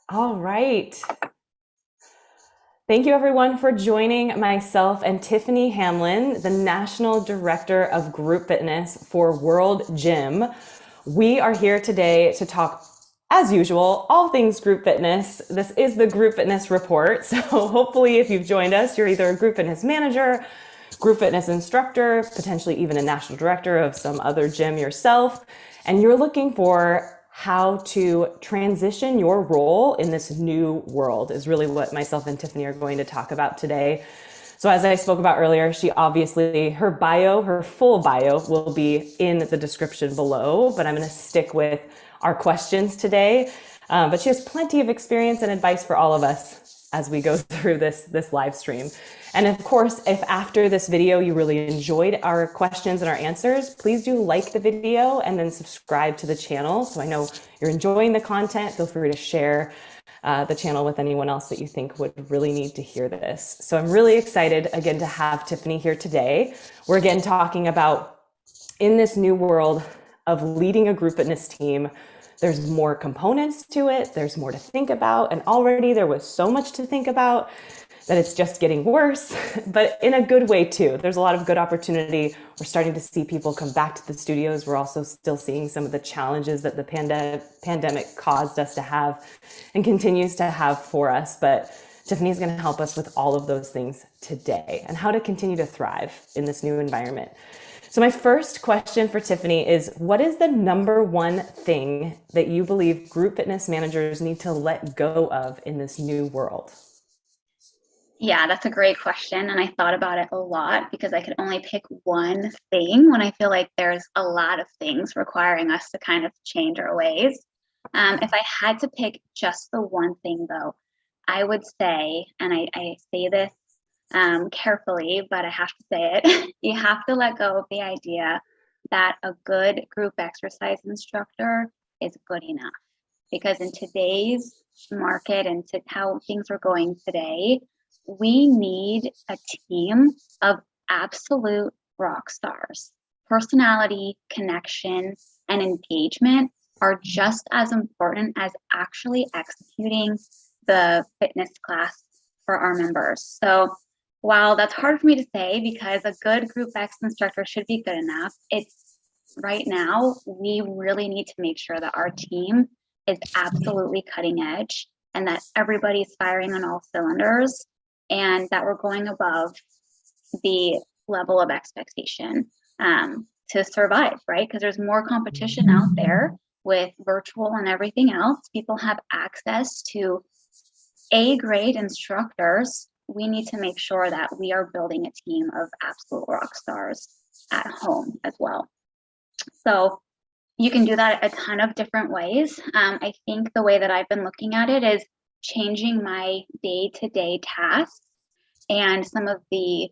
All right. Thank you everyone for joining myself and Tiffany Hamlin, the National Director of Group Fitness for World Gym. We are here today to talk, as usual, all things group fitness. This is the Group Fitness Report. So hopefully if you've joined us, you're either a group fitness manager, group fitness instructor, potentially even a national director of some other gym yourself, and you're looking for how to transition your role in this new world is really what myself and Tiffany are going to talk about today. So as I spoke about earlier, she obviously, her full bio will be in the description below, but I'm going to stick with our questions today. But she has plenty of experience and advice for all of us as we go through this live stream. And of course, if after this video you really enjoyed our questions and our answers, please do like the video and then subscribe to the channel. So I know you're enjoying the content. Feel free to share the channel with anyone else that you think would really need to hear this. So I'm really excited again to have Tiffany here today. We're again talking about in this new world of leading a group fitness team, there's more components to it, there's more to think about, and already there was so much to think about that it's just getting worse, but in a good way too. There's a lot of good opportunity. We're starting to see people come back to the studios. We're also still seeing some of the challenges that the pandemic caused us to have and continues to have for us. But Tiffany's going to help us with all of those things today and how to continue to thrive in this new environment. So my first question for Tiffany is, what is the number one thing that you believe group fitness managers need to let go of in this new world? Yeah, that's a great question. And I thought about it a lot because I could only pick one thing when I feel like there's a lot of things requiring us to kind of change our ways. If I had to pick just the one thing, though, I would say, and I say this carefully, but I have to say it, you have to let go of the idea that a good group exercise instructor is good enough. Because in today's market and to how things are going today, we need a team of absolute rock stars. Personality, connection, and engagement are just as important as actually executing the fitness class for our members. So while that's hard for me to say because a good group X instructor should be good enough, it's right now we really need to make sure that our team is absolutely cutting edge and that everybody's firing on all cylinders and that we're going above the level of expectation to survive, right? Because there's more competition out there with virtual and everything else. People have access to A-grade instructors. We need to make sure that we are building a team of absolute rock stars at home as well. So you can do that a ton of different ways. I think the way that I've been looking at it is changing my day-to-day tasks and some of the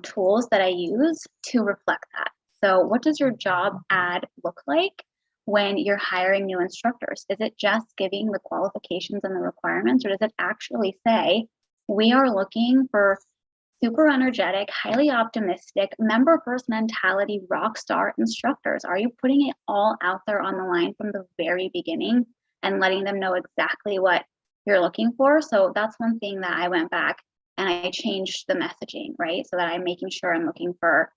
tools that I use to reflect that. So what does your job ad look like when you're hiring new instructors? Is it just giving the qualifications and the requirements, or does it actually say, we are looking for super energetic, highly optimistic, member first mentality, rock star instructors? Are you putting it all out there on the line from the very beginning and letting them know exactly what you're looking for? So that's one thing that I went back and I changed the messaging, right? So that I'm making sure I'm looking for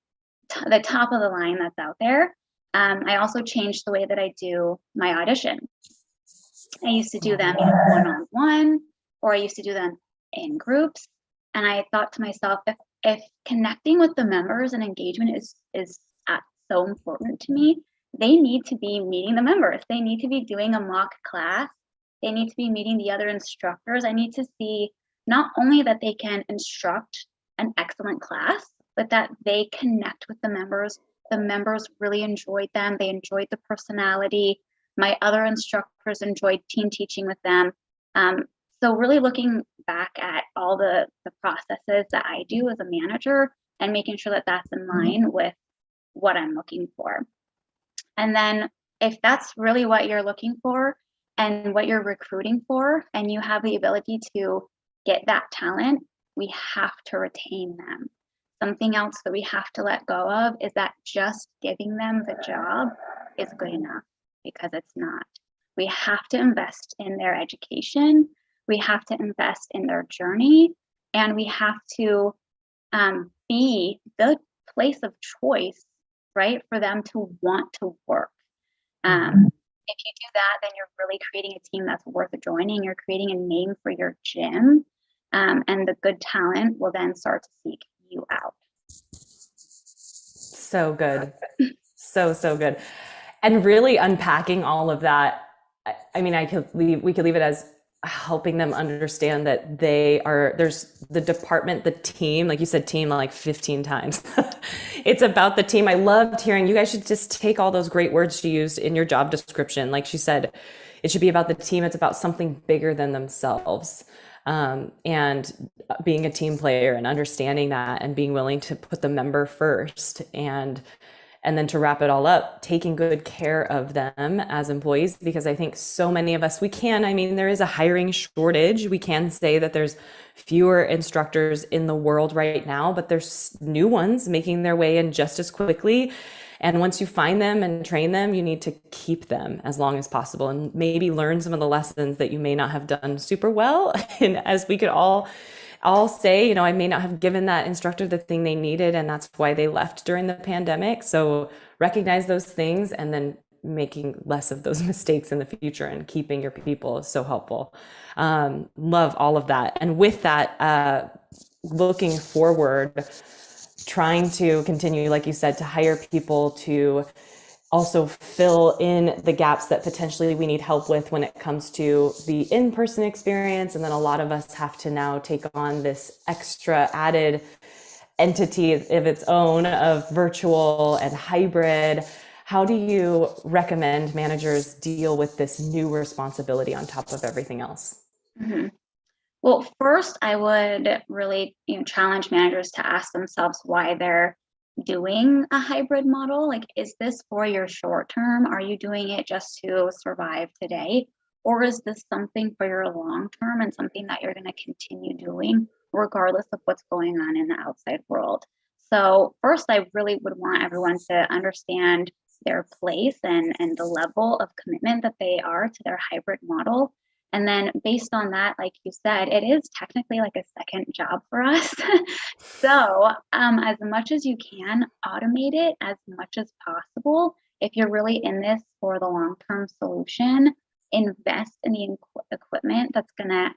the top of the line that's out there. I also changed the way that I do my audition. I used to do them one-on-one, or I used to do them in groups. And I thought to myself, if connecting with the members and engagement is so important to me, they need to be meeting the members. They need to be doing a mock class. They need to be meeting the other instructors. I need to see not only that they can instruct an excellent class, but that they connect with the members. The members really enjoyed them. They enjoyed the personality. My other instructors enjoyed team teaching with them. So really looking back at all the processes that I do as a manager and making sure that that's in line with what I'm looking for. And then if that's really what you're looking for and what you're recruiting for, and you have the ability to get that talent, we have to retain them. Something else that we have to let go of is that just giving them the job is good enough, because it's not. We have to invest in their education. we have to invest in their journey, and we have to be the place of choice, right, for them to want to work. If you do that, then you're really creating a team that's worth joining. You're creating a name for your gym, and the good talent will then start to seek you out. So good. So good. And really unpacking all of that. I mean, we could leave it as helping them understand that there's the department, the team, like you said, team like 15 times. It's about the team. I loved hearing you guys should just take all those great words she used in your job description. Like she said, it should be about the team. It's about something bigger than themselves. And being a team player and understanding that and being willing to put the member first, and then to wrap it all up, taking good care of them as employees, because I think so many of us, I mean, there is a hiring shortage. We can say that there's fewer instructors in the world right now, but there's new ones making their way in just as quickly. And once you find them and train them, you need to keep them as long as possible and maybe learn some of the lessons that you may not have done super well. And as we could all say, I may not have given that instructor the thing they needed, and that's why they left during the pandemic. So recognize those things and then making less of those mistakes in the future and keeping your people is so helpful. Love all of that. And with that, looking forward, trying to continue, like you said, to hire people to also fill in the gaps that potentially we need help with when it comes to the in-person experience. And then a lot of us have to now take on this extra added entity of its own of virtual and hybrid. How do you recommend managers deal with this new responsibility on top of everything else? Mm-hmm. Well, first, I would really challenge managers to ask themselves why they're doing a hybrid model. Like, is this for your short term? Are you doing it just to survive today? Or is this something for your long term and something that you're going to continue doing regardless of what's going on in the outside world? So first, I really would want everyone to understand their place and the level of commitment that they are to their hybrid model. And then based on that, like you said, it is technically like a second job for us. So as much as you can, automate it as much as possible. If you're really in this for the long-term solution, invest in the equipment that's going to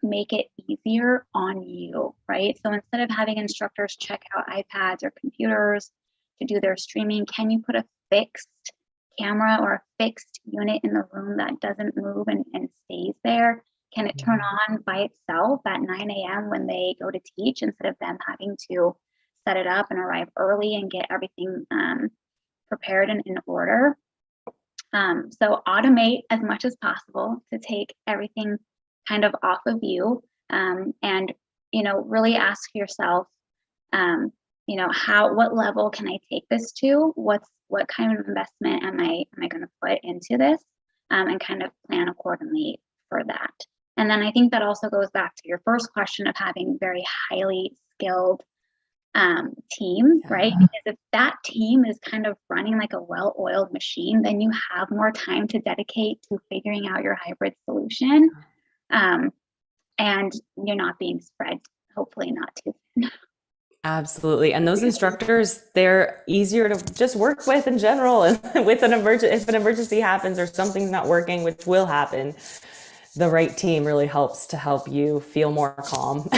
make it easier on you, right? So instead of having instructors check out iPads or computers to do their streaming, can you put a fixed camera or a fixed unit in the room that doesn't move and stays there? Can it turn on by itself at 9 a.m. when they go to teach instead of them having to set it up and arrive early and get everything prepared and in order? So automate as much as possible to take everything kind of off of you, and really ask yourself, what level can I take this to? What kind of investment am I going to put into this, and kind of plan accordingly for that. And then I think that also goes back to your first question of having very highly skilled team, right? Because if that team is kind of running like a well-oiled machine, then you have more time to dedicate to figuring out your hybrid solution, and you're not being spread, hopefully not too thin. Absolutely. And those instructors, they're easier to just work with in general. And with if an emergency happens or something's not working, which will happen, the right team really helps to help you feel more calm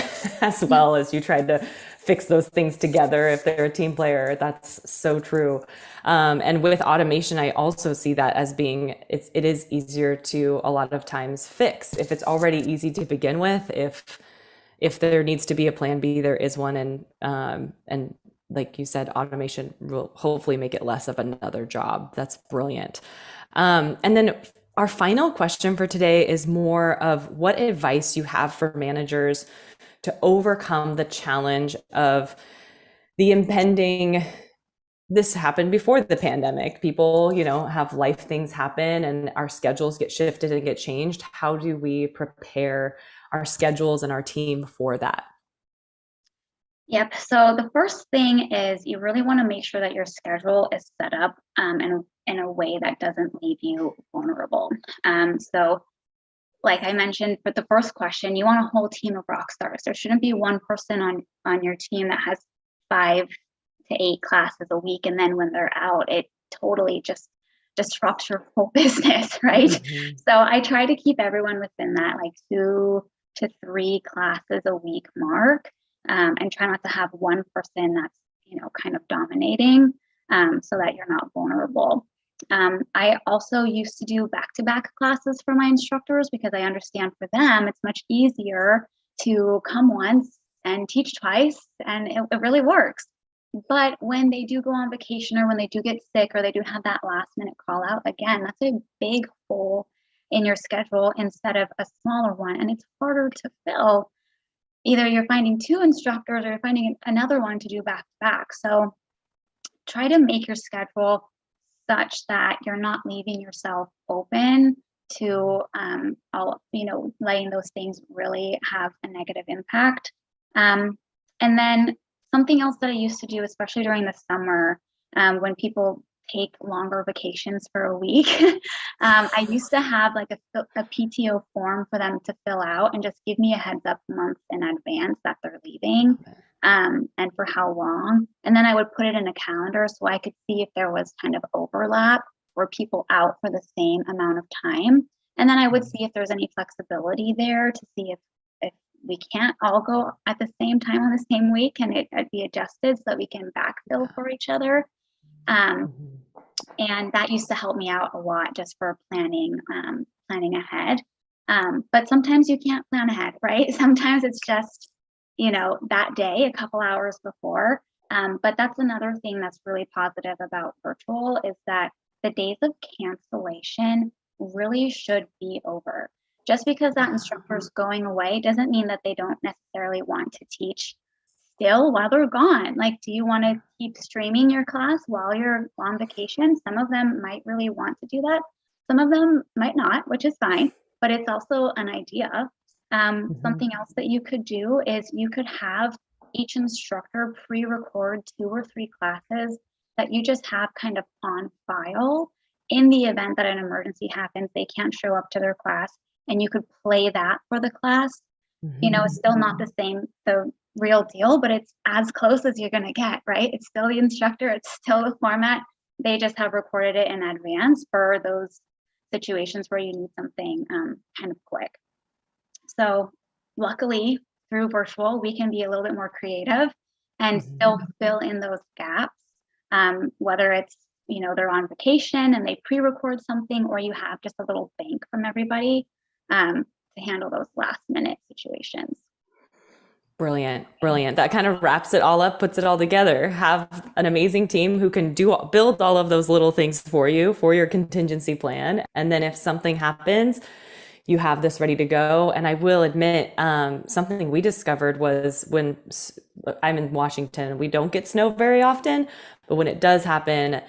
as well as you try to fix those things together. If they're a team player, that's so true. And with automation, I also see that as being, it is easier to a lot of times fix. If it's already easy to begin with, if there needs to be a plan B, there is one. And like you said, automation will hopefully make it less of another job. That's brilliant. And then our final question for today is more of what advice you have for managers to overcome the challenge of the impending. This happened before the pandemic. People, have life things happen and our schedules get shifted and get changed. How do we prepare our schedules and our team for that? Yep. So the first thing is you really want to make sure that your schedule is set up in a way that doesn't leave you vulnerable. So like I mentioned for the first question, you want a whole team of rock stars. There shouldn't be one person on your team that has 5 to 8 classes a week, and then when they're out, it totally just disrupts your whole business, right? Mhm. So I try to keep everyone within that like 2 to 3 classes a week mark, and try not to have one person that's kind of dominating, so that you're not vulnerable. I also used to do back-to-back classes for my instructors because I understand for them it's much easier to come once and teach twice, and it really works. But when they do go on vacation or when they do get sick or they do have that last minute call out, again, that's a big hole in your schedule instead of a smaller one. And it's harder to fill. Either you're finding 2 instructors or you're finding another one to do back to back. So try to make your schedule such that you're not leaving yourself open to letting those things really have a negative impact. And then something else that I used to do, especially during the summer, when people take longer vacations for a week, I used to have like a PTO form for them to fill out and just give me a heads up months in advance that they're leaving, and for how long. And then I would put it in a calendar so I could see if there was kind of overlap or people out for the same amount of time. And then I would see if there's any flexibility there to see if we can't all go at the same time on the same week, and it'd be adjusted so that we can backfill for each other. Mhm. And that used to help me out a lot just for planning ahead. But sometimes you can't plan ahead, right? Sometimes it's just, that day, a couple hours before. But that's another thing that's really positive about virtual is that the days of cancellation really should be over. Just because that instructor is going away doesn't mean that they don't necessarily want to teach still while they're gone. Like, do you want to keep streaming your class while you're on vacation? Some of them might really want to do that. Some of them might not, which is fine, but it's also an idea. Mhm. Something else that you could do is you could have each instructor pre-record 2 or 3 classes that you just have kind of on file in the event that an emergency happens, they can't show up to their class, and you could play that for the class. It's Mhm. still not the real deal, but it's as close as you're going to get, right? It's still the instructor, it's still the format. They just have recorded it in advance for those situations where you need something kind of quick. So luckily, through virtual, we can be a little bit more creative and Mhm. still fill in those gaps, whether it's they're on vacation and they pre-record something, or you have just a little bank from everybody, to handle those last minute situations. Brilliant, brilliant. That kind of wraps it all up, puts it all together. Have an amazing team who can build all of those little things for you for your contingency plan. And then if something happens, you have this ready to go. And I will admit, something we discovered was when I'm in Washington, we don't get snow very often, but when it does happen,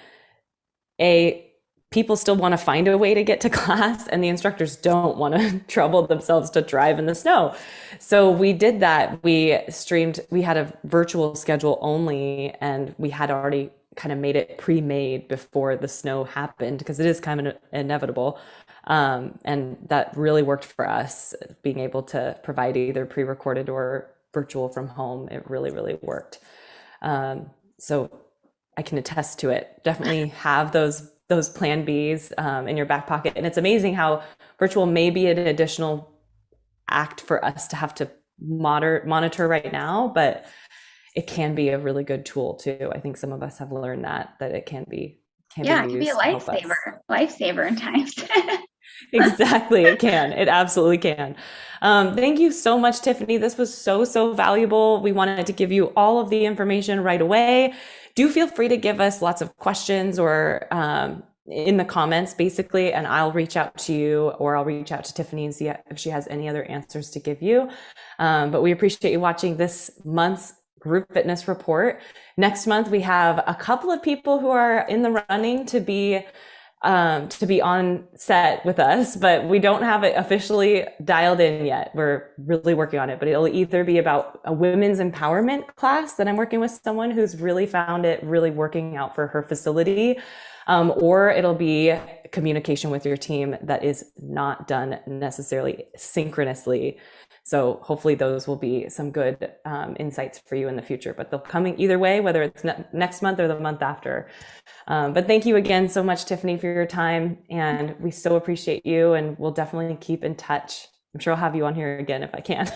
a people still want to find a way to get to class, and the instructors don't want to trouble themselves to drive in the snow. So we did that. We had a virtual schedule only, and we had already kind of made it pre-made before the snow happened because it is kind of inevitable. And that really worked for us, being able to provide either pre-recorded or virtual from home. It really, really worked. So I can attest to it. Definitely have those plan Bs in your back pocket. And it's amazing how virtual may be an additional act for us to have to monitor right now, but it can be a really good tool too. I think some of us have learned that it can be Yeah, it could be a used to help us. lifesaver in times. Exactly, it can. It absolutely can. Thank you so much, Tiffany. This was so valuable. We wanted to give you all of the information right away. Do feel free to give us lots of questions or in the comments, basically, and I'll reach out to you or I'll reach out to Tiffany and see if she has any other answers to give you. But we appreciate you watching this month's group fitness report. Next month, we have a couple of people who are in the running to be on set with us, but we don't have it officially dialed in yet. We're really working on it, but it'll either be about a women's empowerment class that I'm working with someone who's really found it really working out for her facility, or it'll be communication with your team that is not done necessarily synchronously. So hopefully those will be some good insights for you in the future, but they'll come either way, whether it's next month or the month after. But thank you again so much, Tiffany, for your time. And we so appreciate you, and we'll definitely keep in touch. I'm sure I'll have you on here again if I can.